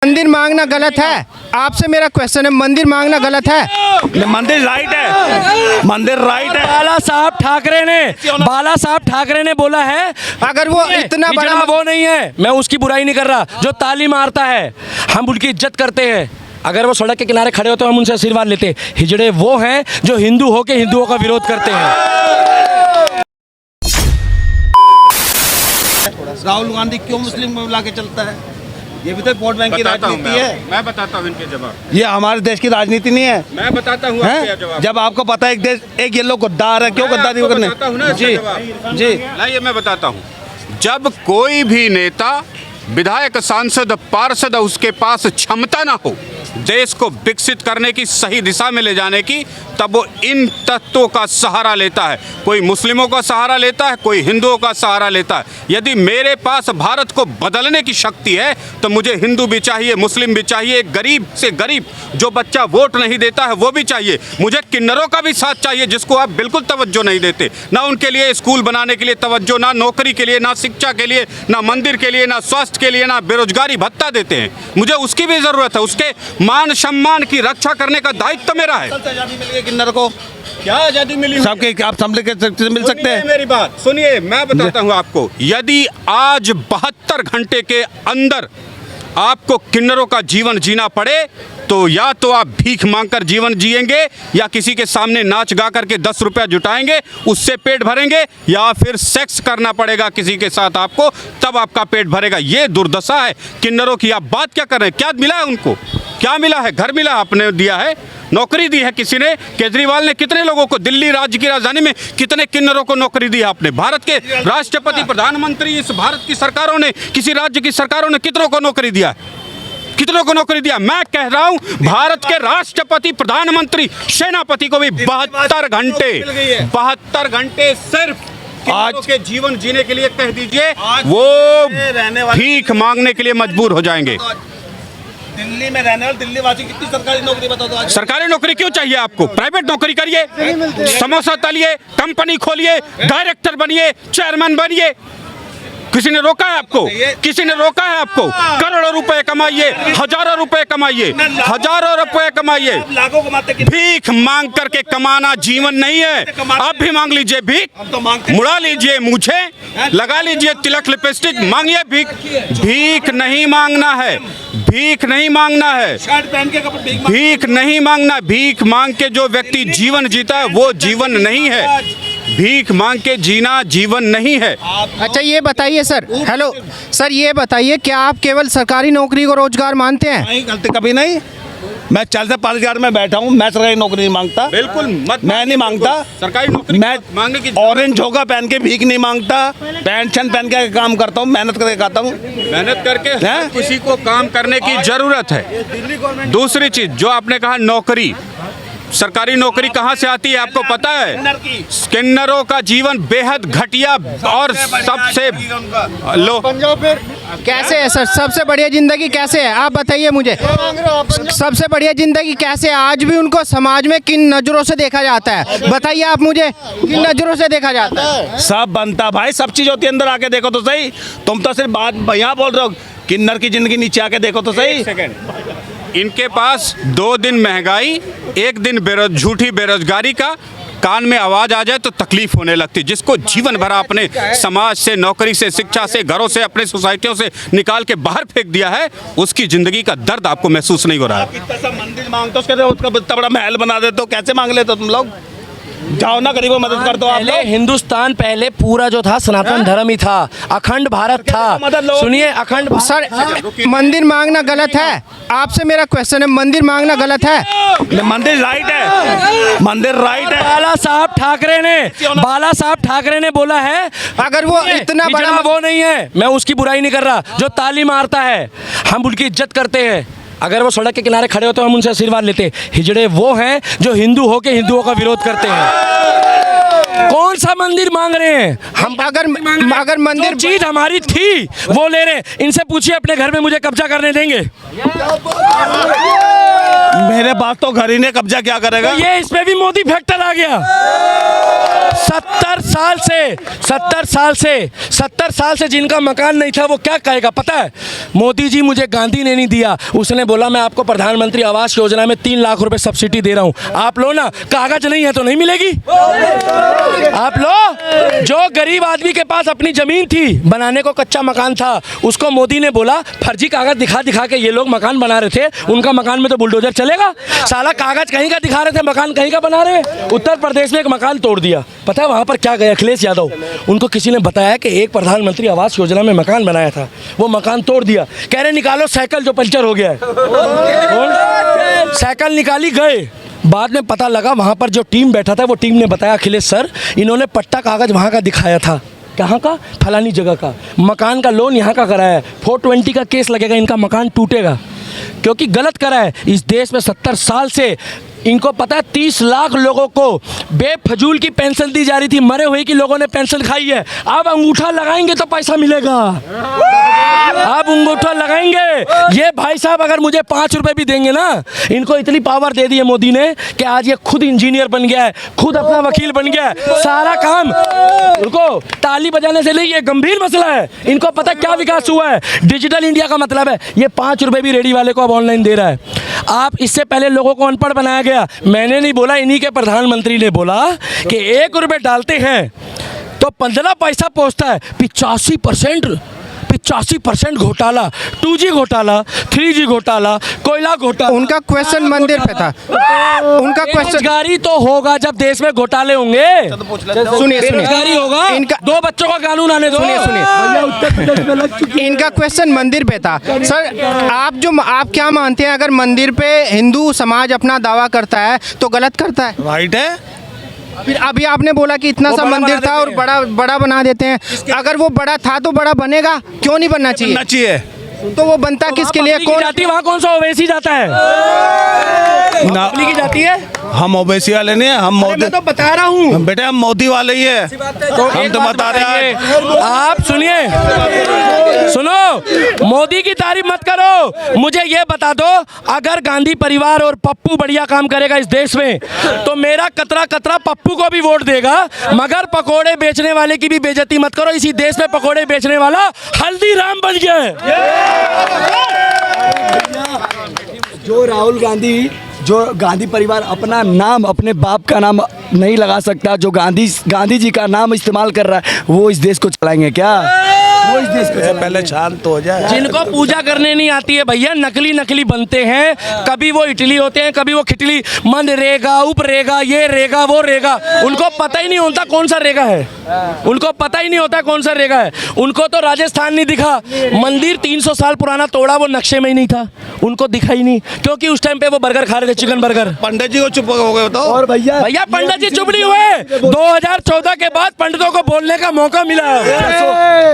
मंदिर मांगना गलत है? आपसे मेरा क्वेश्चन है, मंदिर मांगना गलत है? मंदिर राइट है, मंदिर राइट है। बाला साहब ठाकरे ने बोला है, अगर वो इतना बड़ा वो नहीं है, मैं उसकी बुराई नहीं कर रहा, जो ताली मारता है हम उनकी इज्जत करते हैं। अगर वो सड़क के किनारे खड़े होते हैं हम उनसे आशीर्वाद लेते। हिजड़े वो हैं जो हिंदू होके हिंदुओं का विरोध करते हैं। राहुल गांधी क्यों मुस्लिम को बुला के चलता है? ये भी तो वोट बैंक की राजनीति है। मैं बताता हूँ इनके जवाब। ये हमारे देश की राजनीति नहीं है। मैं बताता हूँ आपके जवाब। जब आपको पता है एक देश एक ये लोग गद्दार है, क्यों गद्दारी करने? जी जी लाइए मैं बताता हूँ। जब कोई भी नेता, विधायक, सांसद, पार्षद उसके पास क्षमता ना हो देश को विकसित करने की, सही दिशा में ले जाने की, तब वो इन तत्वों का सहारा लेता है। कोई मुस्लिमों का सहारा लेता है, कोई हिंदुओं का सहारा लेता है। यदि मेरे पास भारत को बदलने की शक्ति है तो मुझे हिंदू भी चाहिए, मुस्लिम भी चाहिए, गरीब से गरीब जो बच्चा वोट नहीं देता है वो भी चाहिए। मुझे किन्नरों का भी साथ चाहिए जिसको आप बिल्कुल तवज्जो नहीं देते। ना उनके लिए स्कूल बनाने के लिए तवज्जो, ना नौकरी के लिए, ना शिक्षा के लिए, ना मंदिर के लिए, ना स्वास्थ्य के लिए, ना बेरोजगारी भत्ता देते हैं। मुझे उसकी भी ज़रूरत है। उसके मान सम्मान की रक्षा करने का दायित्व मेरा है। आजादी मिल गई किन्नर को, क्या आजादी मिली? सबके आप मिल सकते हैं। मेरी बात सुनिए, मैं बताता हूं आपको। यदि आज 72 घंटे के अंदर आपको किन्नरों का जीवन जीना पड़े तो या तो आप भीख मांगकर जीवन जिएंगे या किसी के सामने नाच गा करके 10 रुपया जुटाएंगे, उससे पेट भरेंगे, या फिर सेक्स करना पड़ेगा किसी के साथ आपको, तब आपका पेट भरेगा। ये दुर्दशा है किन्नरों की। आप बात क्या कर रहे हैं? क्या मिला है उनको? क्या मिला है? घर मिला आपने दिया है, नौकरी दी है किसी ने? केजरीवाल ने कितने लोगों को, दिल्ली राज्य की राजधानी में कितने किन्नरों को नौकरी दी है आपने? भारत के राष्ट्रपति, प्रधानमंत्री, इस भारत की सरकारों ने, किसी राज्य की सरकारों ने कितनों को नौकरी दिया? कितनों को नौकरी दिया? मैं कह रहा हूं भारत के राष्ट्रपति, प्रधानमंत्री, सेनापति को भी 72 घंटे सिर्फ आज के जीवन जीने के लिए कह दीजिए, वो भीख मांगने के लिए मजबूर हो जाएंगे। दिल्ली में रहने वाले दिल्ली वासी कितनी सरकारी नौकरी बता दो? सरकारी नौकरी क्यों चाहिए आपको? प्राइवेट नौकरी करिए, समोसा तलिए, कंपनी खोलिए, डायरेक्टर बनिए, चेयरमैन बनिए। किसी ने रोका है आपको? किसी ने रोका है आपको? करोड़ों रुपए कमाइए, हजारों रुपए कमाइए, हजारों रुपए कमाइए। भीख मांग करके कमाना जीवन नहीं है। आप भी मांग लीजिए भीख, मुड़ा लीजिए मूछे, लगा लीजिए तिलक लिपस्टिक, मांगिए भीख। भीख नहीं मांगना है, भीख नहीं मांगना है, भीख नहीं मांगना। भीख मांग के जो व्यक्ति जीवन जीता है वो जीवन नहीं है। भीख मांग के जीना जीवन नहीं है। अच्छा ये बताइए सर, हेलो सर, ये बताइए क्या आप केवल सरकारी नौकरी को रोजगार मानते हैं? नहीं, गलती कभी नहीं। मैं 40 से 5 हजार में बैठा हूँ, मैं सरकारी नौकरी नहीं मांगता। बिल्कुल मत, मैं नहीं मांगता सरकारी नौकरी। मैं मांगने की ऑरेंज झोंका पहन के भीख नहीं मांगता, पेंशन पहन के काम करता हूँ, मेहनत करके खाता हूँ। मेहनत करके हर किसी को काम करने की जरूरत है। दूसरी चीज जो आपने कहा, नौकरी, सरकारी नौकरी कहाँ से आती है आपको पता है? किन्नरों का जीवन बेहद घटिया और सबसे लो। कैसे है सर? सबसे बढ़िया जिंदगी कैसे है आप बताइए मुझे। सबसे बढ़िया जिंदगी कैसे है? आज भी उनको समाज में किन नजरों से देखा जाता है? बताइए आप मुझे, किन नजरों से देखा जाता है? सब बनता भाई, सब चीज होती है, अंदर आके देखो तो सही। तुम तो सिर्फ बात यहाँ बोल रहे हो, किन्नर की जिंदगी नीचे आके देखो तो सही। इनके पास 2 दिन महंगाई, 1 दिन झूठी बेरोजगारी का कान में आवाज आ जाए तो तकलीफ होने लगती। जिसको जीवन भर अपने समाज से, नौकरी से, शिक्षा से, घरों से, अपने सोसाइटियों से निकाल के बाहर फेंक दिया है, उसकी जिंदगी का दर्द आपको महसूस नहीं हो रहा है। इतना सा मंदिर मांगते हो, उसका इतना बड़ा महल बना देते हो, कैसे मांग लेते हो तुम लोग? जाओ ना, गरीबों की मदद कर दो आप लोग। हिंदुस्तान पहले पूरा जो था सनातन धर्म ही था, अखंड भारत था। सुनिए, अखंड सर, मंदिर मांगना गलत है? आपसे मेरा क्वेश्चन है, मंदिर मांगना गलत है? मंदिर राइट है, मंदिर राइट है। बाला साहब ठाकरे ने बोला है, अगर वो इतना बड़ा वो नहीं है, मैं उसकी बुराई नहीं कर रहा, जो ताली मारता है हम उनकी इज्जत करते हैं। अगर वो सड़क के किनारे खड़े होते हैं हम उनसे आशीर्वाद लेते। हिजड़े वो हैं जो हिंदू होके हिंदुओं का विरोध करते हैं। कौन सा मंदिर मांग रहे हैं हम? अगर मंदिर चीज हमारी थी वो ले रहे हैं। इनसे पूछिए अपने घर में मुझे कब्जा करने देंगे? मेरे पास तो घर ही ने कब्जा क्या करेगा? ये इस पे भी मोदी फैक्टर आ गया। 70 साल से जिनका मकान नहीं था वो क्या कहेगा पता है? मोदी जी मुझे गांधी ने नहीं दिया, उसने बोला मैं आपको प्रधानमंत्री आवास योजना में 3 लाख रुपए सब्सिडी दे रहा हूं, आप लो ना, कागज नहीं है तो नहीं मिलेगी, आप लो। जो गरीब आदमी के पास अपनी जमीन थी, बनाने को कच्चा मकान था, उसको मोदी ने बोला फर्जी कागज दिखा दिखा के ये लोग मकान बना रहे थे, उनका मकान में तो बुलडोजर चलेगा, साला कागज कहीं का दिखा रहे थे, मकान कहीं का बना रहे। उत्तर प्रदेश में एक मकान तोड़ दिया, पता है वहां पर क्या गया? अखिलेश यादव, उनको किसी ने बताया कि एक प्रधानमंत्री आवास योजना में मकान बनाया था, वो मकान तोड़ दिया, कह रहे निकालो साइकिल जो पंचर हो गया है। साइकिल निकाली, गए, बाद में पता लगा वहां पर जो टीम बैठा था वो टीम ने बताया अखिलेश सर इन्होंने पट्टा कागज वहां का दिखाया था, कहाँ का? फलानी जगह का, मकान का लोन यहाँ का कराया है, 420 का केस लगेगा, इनका मकान टूटेगा क्योंकि गलत करा है। इस देश में 70 साल से इनको पता है 30 लाख लोगों को बेफजूल की पेंशन दी जा रही थी, मरे हुए की लोगों ने पेंशन खाई है। अब अंगूठा लगाएंगे तो पैसा मिलेगा, अब अंगूठा लगाएंगे। ये भाई साहब अगर मुझे 5 रुपए भी देंगे ना, इनको इतनी पावर दे दी है मोदी ने कि आज ये खुद इंजीनियर बन गया है, खुद अपना वकील बन गया है, सारा काम उनको ताली बजाने से नहीं, ये गंभीर मसला है। इनको पता क्या विकास हुआ है, डिजिटल इंडिया का मतलब है ये 5 रुपए भी रेडी वाले को अब ऑनलाइन दे रहा है। आप इससे पहले लोगों को अनपढ़ बनाया गया, मैंने नहीं बोला, इन्हीं के प्रधानमंत्री ने बोला कि 1 रुपए डालते हैं तो 15 पैसा पहुंचता है। 85% घोटाला, 2G घोटाला, 3G घोटाला, कोयला घोटाला। उनका क्वेश्चन मंदिर पे था, उनका क्वेश्चन बेरोजगारी तो होगा जब देश में घोटाले होंगे। सुनिए बेरोजगारी होगा, इनका 2 बच्चों का कानून आने दो। सुनिए इनका क्वेश्चन मंदिर पे था। सर आप क्या मानते हैं, अगर मंदिर पे हिंदू समाज अपना दावा करता है तो गलत करता है? राइट है। फिर अभी आपने बोला कि इतना सा मंदिर था और बड़ा बना देते हैं, अगर वो बड़ा था तो बड़ा बनेगा, क्यों नहीं बनना चाहिए? बनना चाहिए। तो वो बनता किसके लिए? कौन जाती वहाँ कौन सा ओवैसी जाता है? पब्लिक की जाती है। हम ओवैसी वाले नहीं है, हम मोदी, मैं तो बता रहा हूँ बेटे हम मोदी वाले ही है, हम तो बता रहे हैं। आप सुनिए, सुनो, मोदी की तारीफ मत करो, मुझे ये बता दो अगर गांधी परिवार और पप्पू बढ़िया काम करेगा इस देश में तो मेरा कतरा कतरा पप्पू को भी वोट देगा, मगर पकोड़े बेचने वाले की भी बेइज्जती मत करो। इसी देश में पकोड़े बेचने वाला हल्दीराम बन गया है। जो राहुल गांधी, जो गांधी परिवार अपना नाम, अपने बाप का नाम नहीं लगा सकता, जो गांधी जी का नाम इस्तेमाल कर रहा है, वो इस देश को चलाएंगे क्या? वो इस देश को पहले शांत हो जाए। जिनको पूजा करने नहीं आती है भैया, नकली बनते हैं, कभी वो इटली होते हैं, कभी वो खिटली, मन रेगा, उप रेगा, ये रेगा, वो रेगा, उनको पता ही नहीं होता कौन सा रेगा है, उनको पता ही नहीं होता कौन सा रेगा है। उनको तो राजस्थान नहीं दिखा, मंदिर 300 साल पुराना तोड़ा, वो नक्शे में ही नहीं था, उनको दिखा ही नहीं, क्योंकि उस टाइम पे वो बर्गर खा रहे थे, चिकन बर्गर। पंडित जी को चुप हो गए तो। और भैया पंडित जी चुप नहीं हुए, 2014 के बाद पंडितों को बोलने का मौका मिला।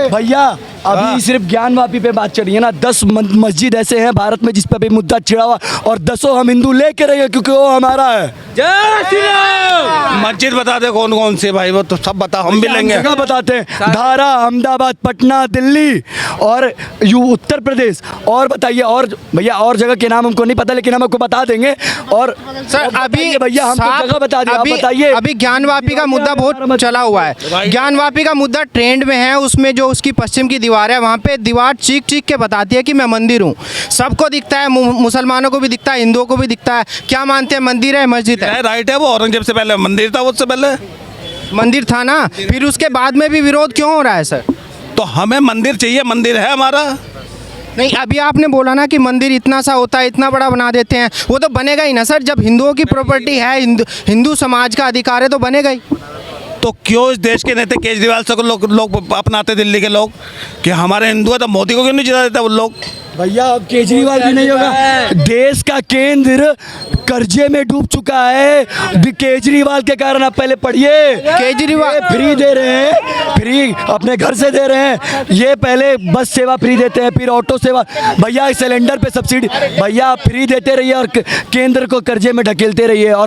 भैया अभी सिर्फ ज्ञानवापी पे बात चली है ना, 10 मस्जिद ऐसे हैं भारत में जिस पे भी मुद्दा छिड़ा हुआ, और 10 हम हिंदू लेके रहे क्योंकि वो हमारा है। जय श्री राम। मस्जिद बता दे कौन कौन से भाई, वो तो सब बता, हम भी लेंगे। जगह बताते हैं, धारा, अहमदाबाद, पटना, दिल्ली और उत्तर प्रदेश, और बताइए, और भैया और जगह के नाम हमको नहीं पता, लेकिन हम आपको बता देंगे। और सर अभी भैया हमको जगह बता दिया, बताइए। अभी ज्ञानवापी का मुद्दा बहुत चला हुआ है, ज्ञानवापी का मुद्दा ट्रेंड में है, उसमें जो उसकी पश्चिम की दीवार है, वहाँ पे दीवार चीख चीख के बताती है कि मैं मंदिर हूँ, सबको दिखता है, मुसलमानों को भी दिखता है, हिंदुओं को भी दिखता है। क्या मानते हैं, मंदिर है मस्जिद है? राइट है, वो औरंगजेब से पहले मंदिर था, उससे पहले मंदिर था ना, फिर उसके बाद में भी विरोध क्यों हो रहा है सर? तो हमें मंदिर चाहिए, मंदिर है हमारा। नहीं, अभी आपने बोला ना कि मंदिर इतना सा होता है, इतना बड़ा बना देते हैं, वो तो बनेगा ही ना सर, जब हिंदुओं की प्रॉपर्टी है, हिंदू समाज का अधिकार है तो बनेगा ही। तो क्यों इस देश के नेता केजरीवाल से लोग अपनाते, दिल्ली के लोग, कि हमारे हिंदू है तो मोदी को क्यों नहीं जिता देते वो लोग? भैया अब केजरीवाल भी नहीं होगा, देश का केंद्र कर्जे में डूब चुका है केजरीवाल के कारण। आप पहले पढ़िए, केजरीवाल फ्री दे रहे हैं, फ्री अपने घर से दे रहे हैं, ये पहले बस सेवा फ्री देते हैं, फिर ऑटो सेवा, भैया सिलेंडर पे सब्सिडी, भैया फ्री देते रहिए और केंद्र को कर्जे में ढकेलते रहिए। और